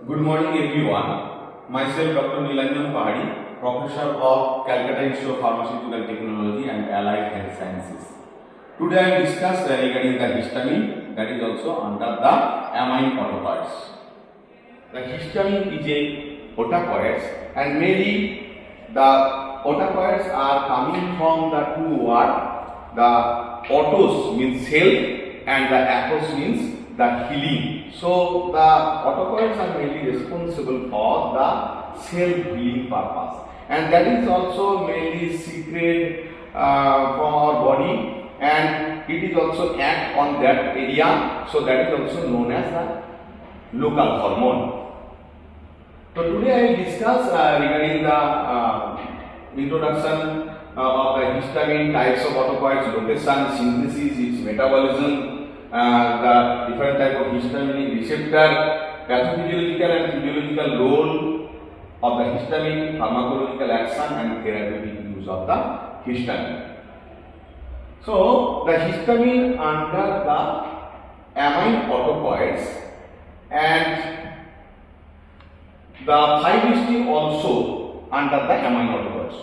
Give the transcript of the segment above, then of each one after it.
Good morning everyone. Myself Dr. Nilanjan Pahari, Professor of Calcutta Institute of Pharmaceutical Technology and Allied Health Sciences. Today I will discuss regarding the histamine, that is also under the amine autacoids. The histamine is a autacoids and mainly the autacoids are coming from the two words. The autos means self and the acos means the healing. So the autacoids are mainly responsible for the self-healing purpose, and that is also mainly secreted from our body, and it is also act on that area. So that is also known as the local hormone. So today I will discuss regarding the introduction of the histamine, types of autacoids, location, synthesis, its metabolism, the different type of histamine receptor, pathophysiological and physiological role of the histamine, pharmacological action and therapeutic use of the histamine. So the histamine under the amine autacoids and the 5-HT also under the amine autacoids.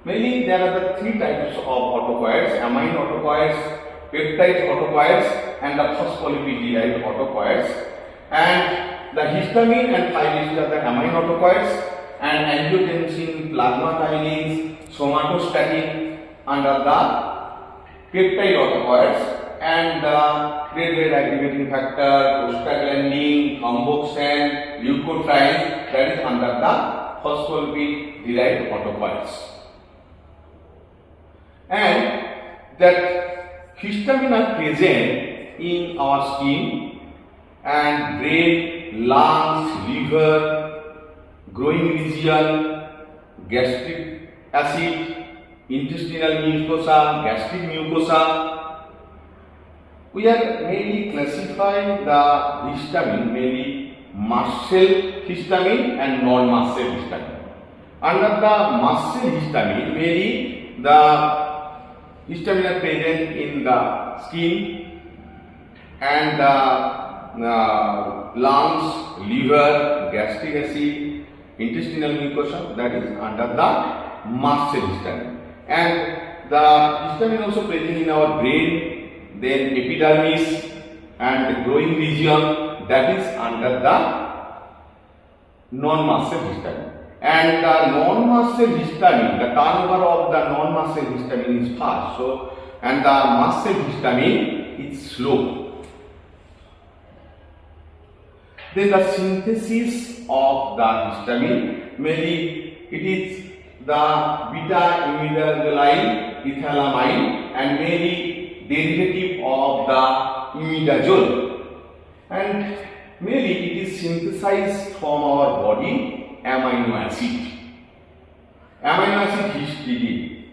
Mainly there are the three types of autacoids: amine autacoids, peptide autacoids and the phospholipid autacoids. And the histamine and 5-HT are the amine autacoids, and angiotensin, plasmakinase, somatostatin under the peptide autacoids, and the degrade activating factor, prostaglandin, thromboxane, leukotrienes, that is under the phospholipid derived autacoids. And that histamine are present in our skin and brain, lungs, liver, growing region, gastric acid, intestinal mucosa, gastric mucosa. We are mainly classifying the histamine mainly muscle histamine and non-muscle histamine. Under the muscle histamine, mainly the histamine are present in the skin and the lungs, liver, gastric acid, intestinal mucosa, that is under the muscle histamine. And the histamine also present in our brain, then epidermis and the growing region, that is under the non-muscle histamine. And the non-muscle histamine, the turnover of the non-muscle histamine is fast, so and the muscle histamine is slow. Then the synthesis of the histamine, mainly it is the beta imidazole ethylamine and mainly derivative of the imidazole, and mainly it is synthesized from our body amino acid. Amino acid histidine.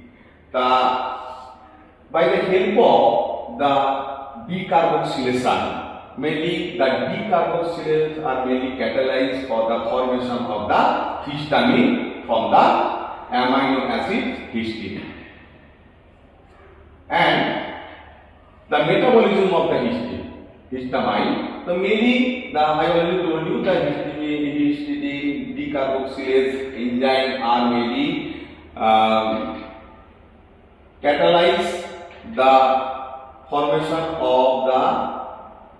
By the help of the decarboxylation, mainly the decarboxylates are mainly catalyzed for the formation of the histamine from the amino acid histidine. And the metabolism of the histamine, so mainly I already told you the histidine decarboxylase enzyme are mainly catalyze the formation of the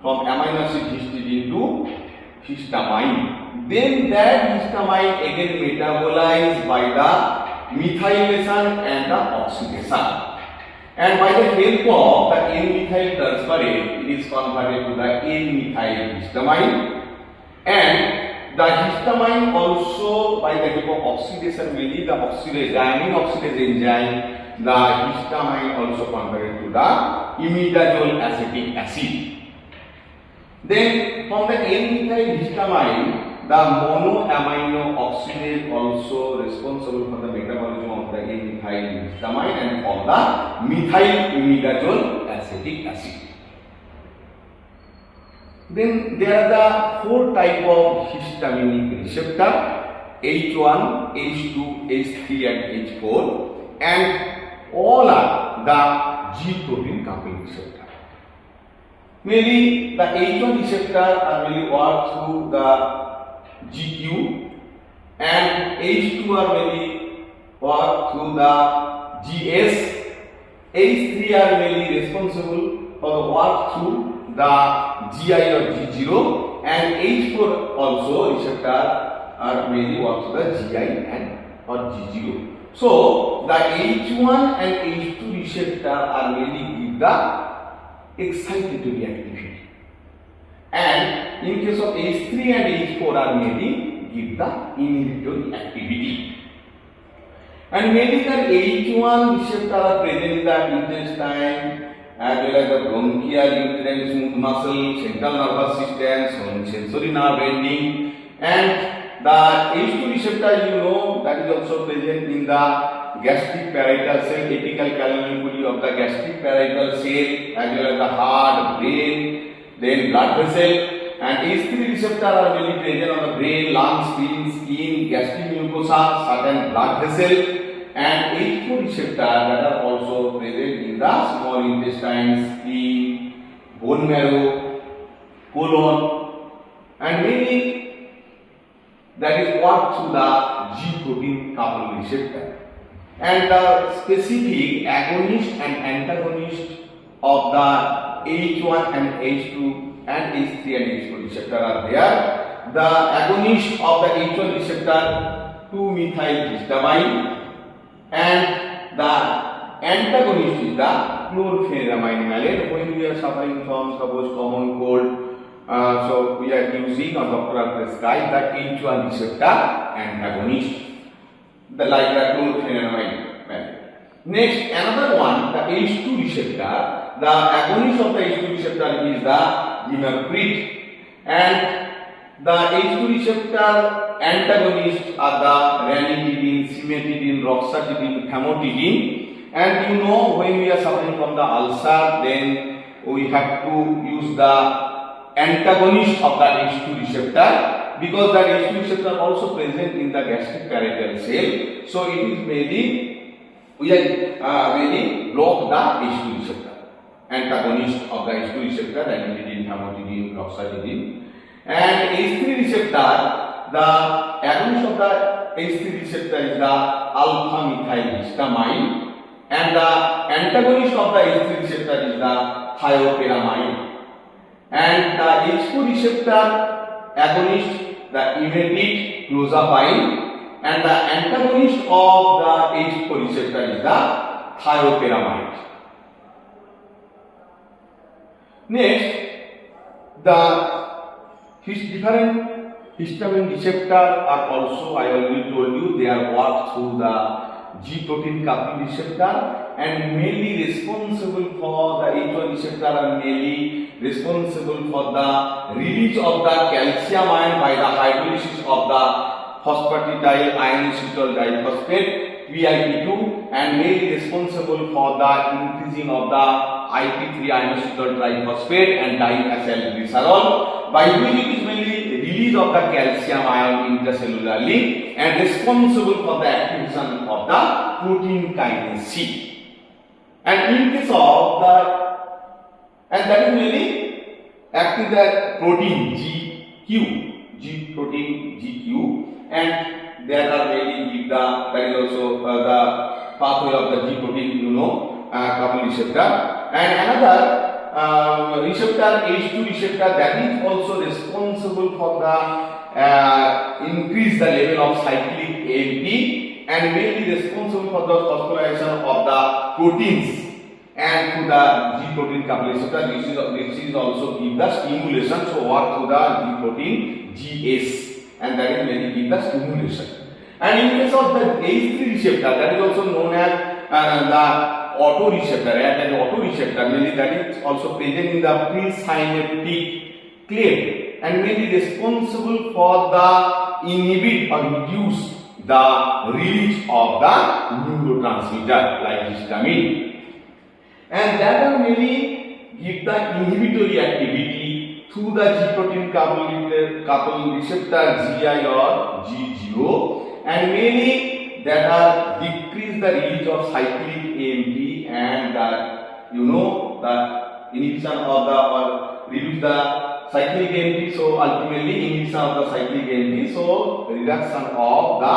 from amino acid histidine to histamine. Then that histamine again metabolized by the methylation and the oxidation. And by the help of the N-methyl transferase, it is converted to the N-methyl histamine. And the histamine also by the help of oxidation, mainly the oxidase, diamine oxidase enzyme, the histamine also converted to the imidazole acetic acid. Then from the N-methyl histamine, the monoamino oxidase also responsible for the metabolism of the N-methyl histamine and from the methyl imidazole acetic acid. Then there are the 4 types of histaminic receptor: H1, H2, H3 and H4, and all are the G protein coupling receptor. Mainly the H1 receptor are mainly work through the GQ, and H2 are mainly work through the GS. H3 are mainly responsible for the work through the GI or G0, and H4 also receptor are mainly work through the GI and or G0. So the H1 and H2 receptor are mainly give the excitatory activity, and in case of H3 and H4 are mainly give the inhibitory activity. And mainly the H1 receptor are present in the intestine as well as the bronchial, uterine, smooth muscle, central nervous system, sensory nerve ending, and the H2 receptor, you know, that is also present in the gastric parietal cell, apical canaliculi of the gastric parietal cell, as well as the heart, brain, then blood vessel. And H3 receptor are mainly present on the brain, lungs, skin, gastric mucosa, certain blood vessel. And H4 receptor that are also present in the small intestine, spleen, bone marrow, colon, and mainly that is work through the G protein coupled receptor. And the specific agonist and antagonist of the H1 and H2 and H3 and H4 receptor are there. The agonist of the H1 receptor 2-methyl histamine, and the antagonist is the chlorpheniramine malate. When we are suffering from suppose common cold, so we are using or doctor prescribe the H1 receptor antagonist, the like the chlorpheniramine malate. Next, another one, the H2 receptor. The agonist of the H2 receptor is the imidazole, and the H2 receptor antagonists are the ranitidine, cimetidine, roxetidine, famotidine. And you know, when we are suffering from the ulcer, then we have to use the antagonist of the H2 receptor, because the H2 receptor also present in the gastric parietal cell. So it is mainly we are mainly block the H2 receptor, antagonist of the H2 receptor, ranitidine, famotidine, roxetidine. And H3 receptor, the agonist of the H3 receptor is the alpha methyl histamine, and the antagonist of the H3 receptor is the thiopyramide. And the H4 receptor agonist, the imidazole, clozapine, and the antagonist of the H4 receptor is the thiopyramide. Next, the different histamine receptor are also, I already told you, they are worked through the G protein coupled receptor, and mainly responsible for the H1 receptor are mainly responsible for the release of the calcium ion by the hydrolysis of the phosphatidyl ionocetyl diphosphate VIP2, and mainly responsible for the increasing of the IP3 ionocetyl triphosphate and diacylglycerol, by which it is mainly release of the calcium ion intercellularly and responsible for the activation of the protein kinase C. And in case of the, and that is mainly acting the protein G protein GQ, and there are mainly give the, that is also the pathway of the G protein, you know, coupled receptor. And another receptor, H2 receptor, that is also responsible for the increase the level of cyclic AMP, and mainly responsible for the phosphorylation of the proteins. And to the G protein coupled receptor, this is also give the stimulation. So work to the G protein GS, and that is mainly give the stimulation. And in case of the H3 receptor, that is also known as the autoreceptor, and an autoreceptor mainly that is also present in the presynaptic cleft, and mainly responsible for the inhibit or reduce the release of the neurotransmitter like histamine, and that will mainly give the inhibitory activity through the G protein coupled receptor GI or G0, and mainly that are decrease the release of cyclic AMP, and the, you know, the inhibition of the or reduce the cyclic AMP, so ultimately inhibition of the cyclic AMP, so reduction of the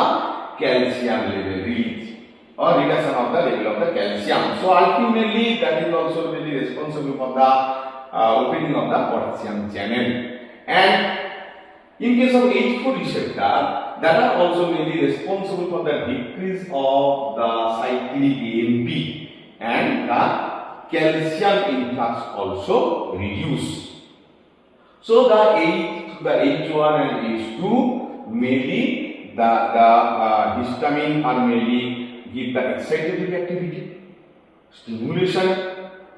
calcium level release or reduction of the level of the calcium. So ultimately that is also really responsible for the opening of the potassium channel. And in case of H4 receptor, that are also really responsible for the decrease of the cyclic AMP and the calcium influx also reduce. So the H1 and H2 mainly the histamine are mainly give the excitatory activity, stimulation,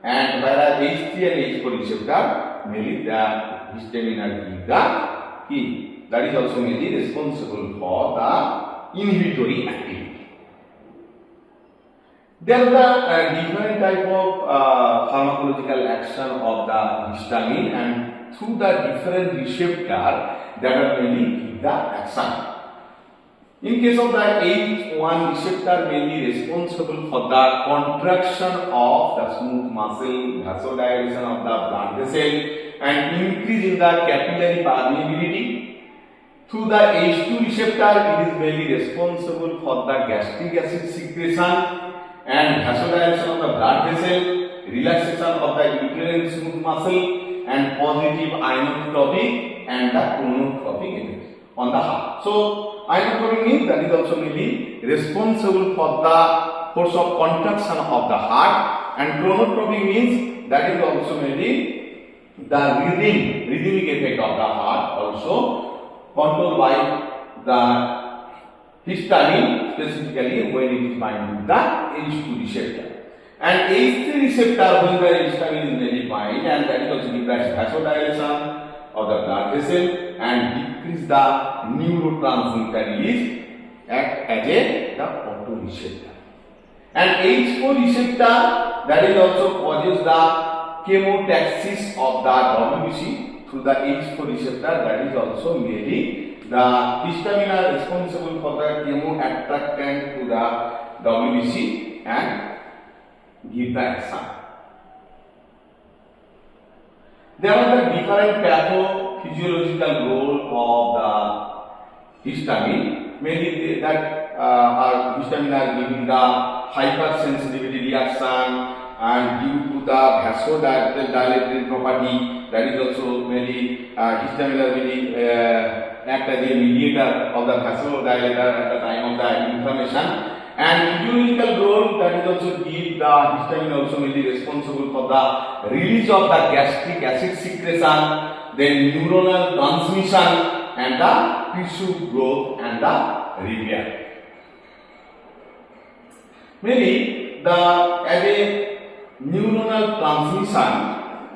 and whereas H3 and H4 receptor mainly the histamine are give the key. That is also mainly responsible for the inhibitory activity. There are the different type of pharmacological action of the histamine, and through the different receptor that are mainly give the action. In case of the H1 receptor mainly responsible for the contraction of the smooth muscle, vasodilation of the blood vessel, and increase in the capillary permeability. Through the H2 receptor, it is mainly responsible for the gastric acid secretion and vasodilation of the blood vessel, relaxation of the uterine smooth muscle, and positive inotropic and the chronotropic effects on the heart. So inotropic means that is also mainly responsible for the force of contraction of the heart, and chronotropic means that is also mainly the rhythmic effect of the heart also controlled by the histamine, specifically when it is bind with the H2 receptor. And H3 receptor when the histamine is mainly bind, and that is also depress vasodilation of the blood vessel and decrease the neurotransmitter release act as the photoreceptor. And H4 receptor that is also causes the chemotaxis of the WBC. Through the H4 receptor, that is also mainly the histamine are responsible for the chemoattractant to the WBC and give the action. There are the different pathophysiological role of the histamine. Mainly that histamine are giving the hypersensitivity reaction, and due to the vasodilatory property, that is also mainly histamine are really act as a mediator of the vasodilator at the time of the inflammation. And physiological role, that is also give the histamine also mainly responsible for the release of the gastric acid secretion, then neuronal transmission, and the tissue growth and the repair. Mainly as a neuronal transmission,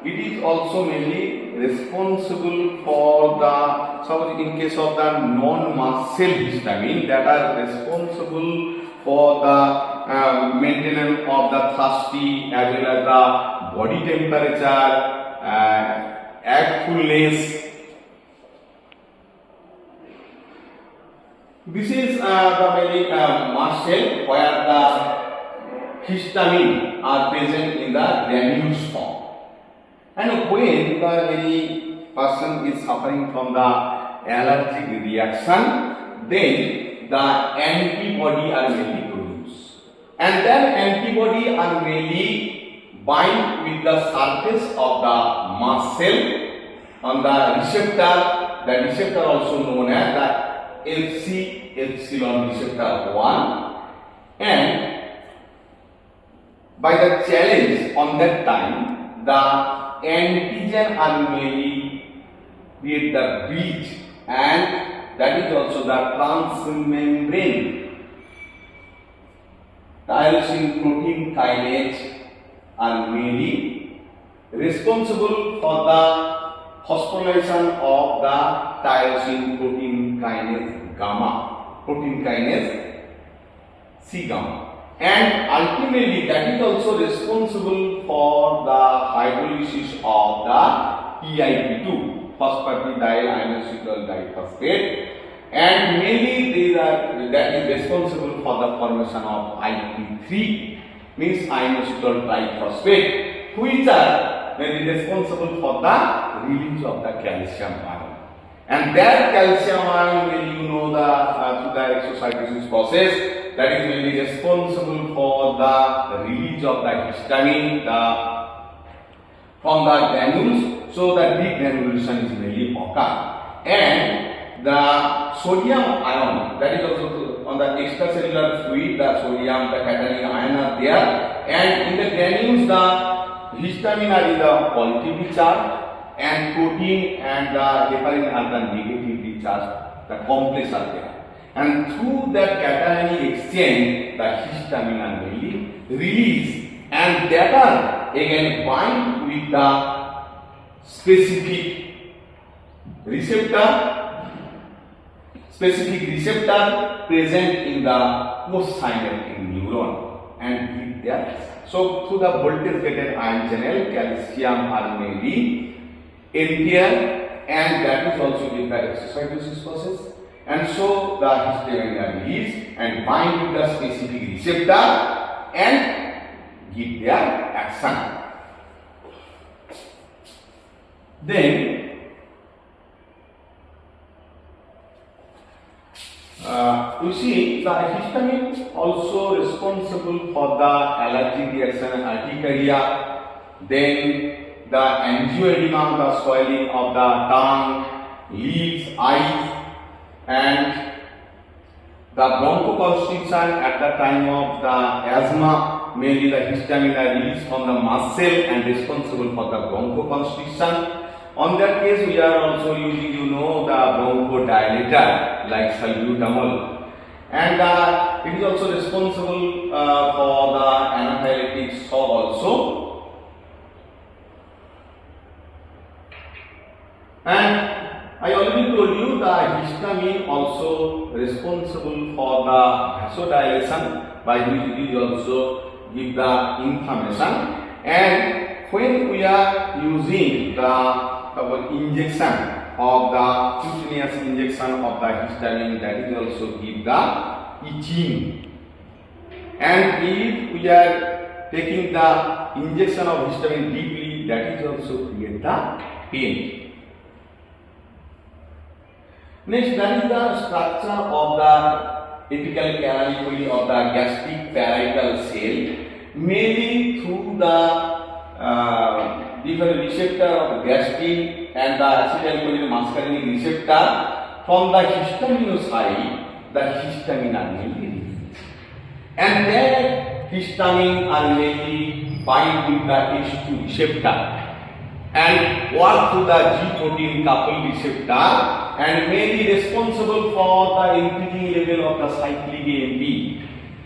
it is also mainly responsible for the, suppose in case of the non-mast cell histamine, that are responsible for the maintenance of the thirsty as well as the body temperature, egg fullness. This is the mainly mast cell where the histamine are present in the granules form. And when any person is suffering from the allergic reaction, then the antibody are mainly produced, and then antibody are mainly bind with the surface of the mast cell on the receptor. The receptor also known as the FC epsilon receptor 1, and by the challenge on that time, the antigen are mainly create the bridge, and that is also the transmembrane tyrosine protein kinase are mainly responsible for the phosphorylation of the tyrosine protein kinase gamma, protein kinase C gamma. And ultimately that is also responsible for the hydrolysis of the PIP2, phosphatidyl inositol diphosphate, and mainly that is responsible for the formation of IP3, means inositol triphosphate, which are may be responsible for the release of the calcium ion. And that calcium ion will, you know, through the exocytosis process, that is mainly responsible for the release of the histamine from the granules, so that degranulation is mainly occur. And the sodium ion, that is also on the extracellular fluid, the sodium, the cationic ion are there, and in the granules the histamine are either positively charged and protein and the heparin are the negatively charged, the complex are there. And through that cationic exchange, the histamine are mainly released, and that are again bind with the specific receptor present in the postsynaptic neuron and give that. So through the voltage gated ion channel, calcium are mainly enter, and that is also in the exocytosis process, and so the histamine are released and bind with the specific receptor and give their action. Then you see the histamine also responsible for the allergic reaction, urticaria, then the angioedema, the swelling of the tongue, lips, eyes, and the bronchoconstriction at the time of the asthma, mainly the histamine are released from the muscle and responsible for the bronchoconstriction. On that case, we are also using, you know, the bronchodilator like salbutamol, and it is also responsible for the anaphylaxis shock also. And I already told you the histamine also responsible for the vasodilation, by which it is also give the inflammation. And when we are using the injection of the cutaneous injection of the histamine, that is also give the itching. And if we are taking the injection of histamine deeply, that is also create the pain. Next, that is the structure of the apical canalicle of the gastric parietal cell, mainly through the different receptor of gastrin and the acetylcholine muscarinic receptor. From the histamine side, the histamine are mainly released, and that histamine are mainly bind with the H2 receptor and work through the G protein coupled receptor, and may be responsible for the increasing level of the cyclic AMP,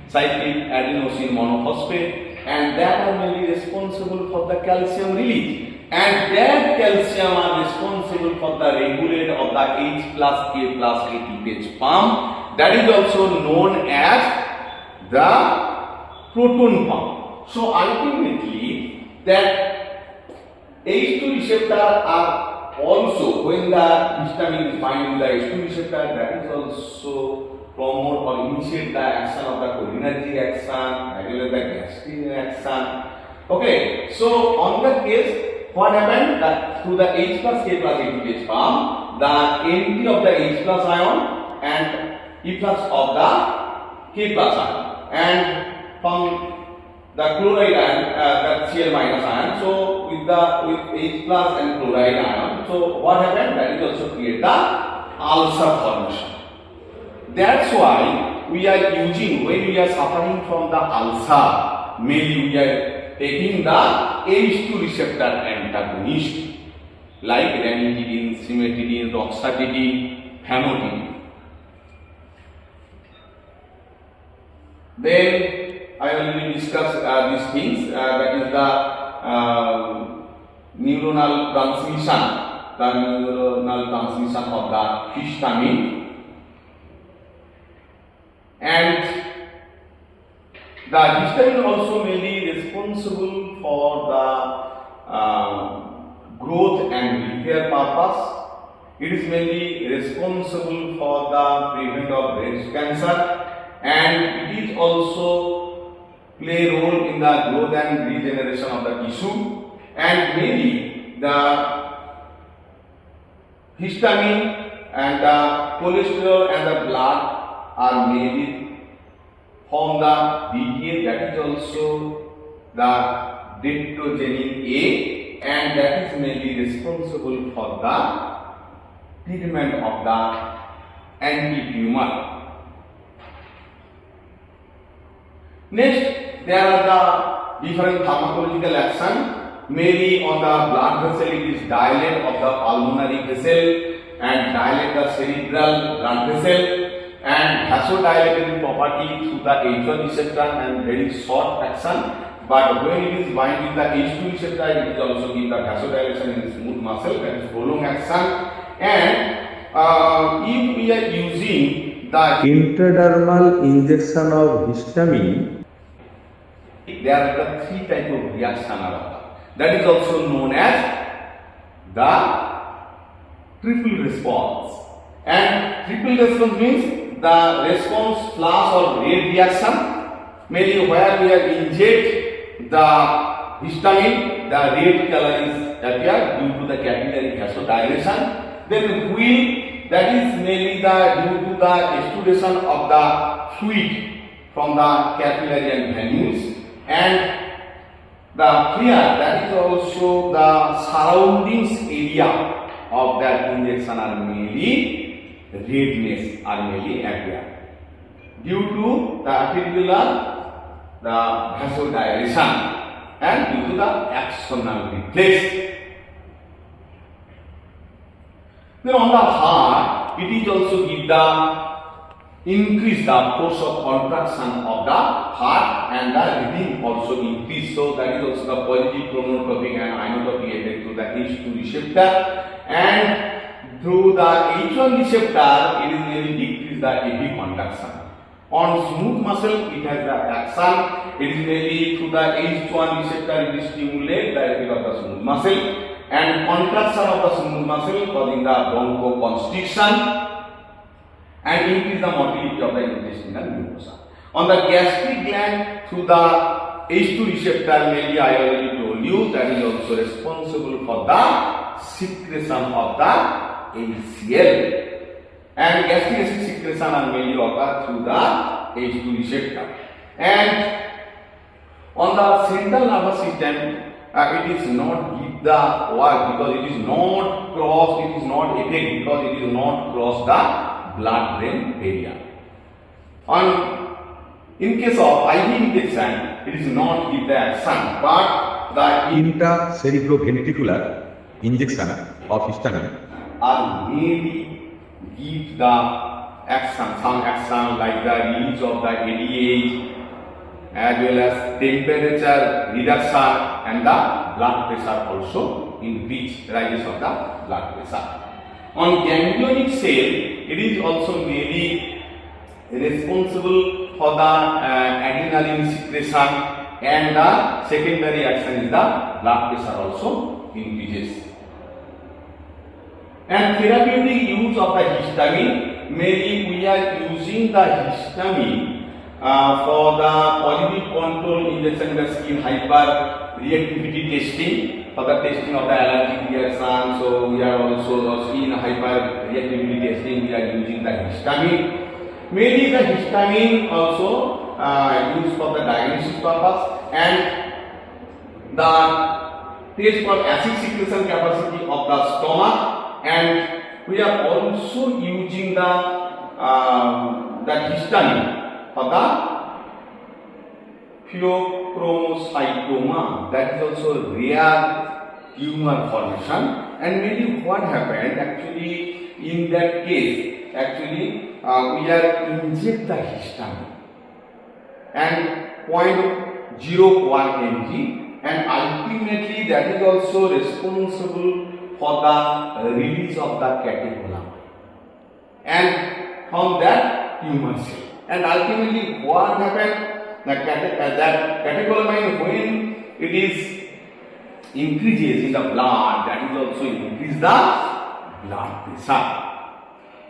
cyclic adenosine monophosphate, and that are mainly responsible for the calcium release, and that calcium are responsible for the regulate of the H plus K plus ATPase pump, that is also known as the proton pump. So ultimately, that H2 receptor are also, when the histamine is binding the H2 receptor, that is also promote or initiate the action of the cholinergic action, regulate the gastric action. Okay, so on that case, what happened? That through the H plus K plus ATPase pump, the entry of the H plus ion and efflux of the K plus ion, and from the chloride ion, that Cl minus ion. So with H plus and chloride ion, so what happened? That is also create the ulcer formation. That's why we are using, when we are suffering from the ulcer, mainly we are taking the H2 receptor antagonist like ranitidine, cimetidine, roxapidine, famotidine. Then I already discussed these things, that is the neuronal transmission of the histamine, and the histamine also may be responsible for the growth and repair purpose. It is mainly responsible for the prevention of breast cancer, and it is also play a role in the growth and regeneration of the tissue, and mainly the histamine and the cholesterol and the blood are mainly from the BDA, that is also the detrogenin A, and that is mainly responsible for the treatment of the anti-tumor. Next, there are the different pharmacological action. Mainly on the blood vessel, it is dilate of the pulmonary vessel and dilate the cerebral blood vessel, and vasodilatory property through the H1 receptor and very short action. But when it is bind with the H2 receptor, it is also give the vasodilation in the smooth muscle, that is prolonged action. And if we are using the intradermal injection of histamine, there are the three type of reaction are. That is also known as the triple response. And triple response means the response flash or red reaction, mainly where we are inject the histamine, the red color is appear due to the capillary vasodilation. Then wheal, that is mainly due to the exudation of the fluid from the capillary and venous, and the flare, that is also the surroundings area of that injection are mainly redness are mainly appear due to the arterial the vasodilation and due to the axonal reflex. Then on the heart, it is also give the increase the force of contraction of the heart, and the rhythm also increase. So that is also the positive chronotropic and inotropic effect through the H2 receptor, and through the H1 receptor it is mainly decrease the epiconduction. On smooth muscle it has the action, it is mainly through the H1 receptor it is stimulate the effect of the smooth muscle and contraction of the smooth muscle causing the bronchoconstriction and increase the motility of the intestinal mucosa. On the gastric gland, through the H2 receptor, mainly I already told you, that is also responsible for the secretion of the HCl. And gastric acid secretion are mainly occur through the H2 receptor. And on the central nervous system, it is not give the work because it is not cross, it is not effect because it is not cross the blood-brain barrier. In case of IV injection, it is not give the action, but the intracerebroventricular injection of histamine are mainly give the action, some action like the release of the ADH as well as temperature reduction and the blood pressure also increase, rises of the blood pressure. On ganglionic cell, it is also mainly responsible for the adrenaline secretion, and the secondary action is the blood pressure also increases. And therapeutic use of the histamine, mainly we are using the histamine for the positive control injection in the skin hyperreactivity testing, for the testing of the allergic reaction. So we are also in hyperreactivity testing, we are using the histamine. Mainly the histamine also used for the diagnosis purpose, and the test for acid secretion capacity of the stomach, and we are also using the histamine for the pheochromocytoma, that is also rare tumor formation. And maybe what happened actually in that case, actually we are inject the histamine and 0.01 mg, and ultimately that is also responsible for the release of the catecholamine and from that tumor cell. And ultimately what happened, that catecholamine, when it is increases in the blood, that is also increase the blood pressure.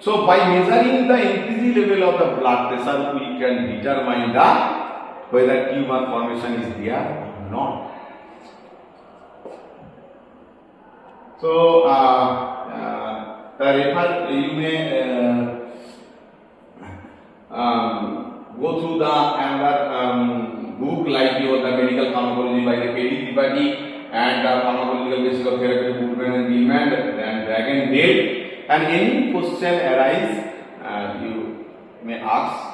So by measuring the increasing level of the blood pressure, we can determine whether tumor formation is there or not. So the refer you may go through the another book like the medical pharmacology by the Kelly Tripathi and pharmacological basic of therapy Woodman and Gilman and Dragon Dale, and any question arise you may ask.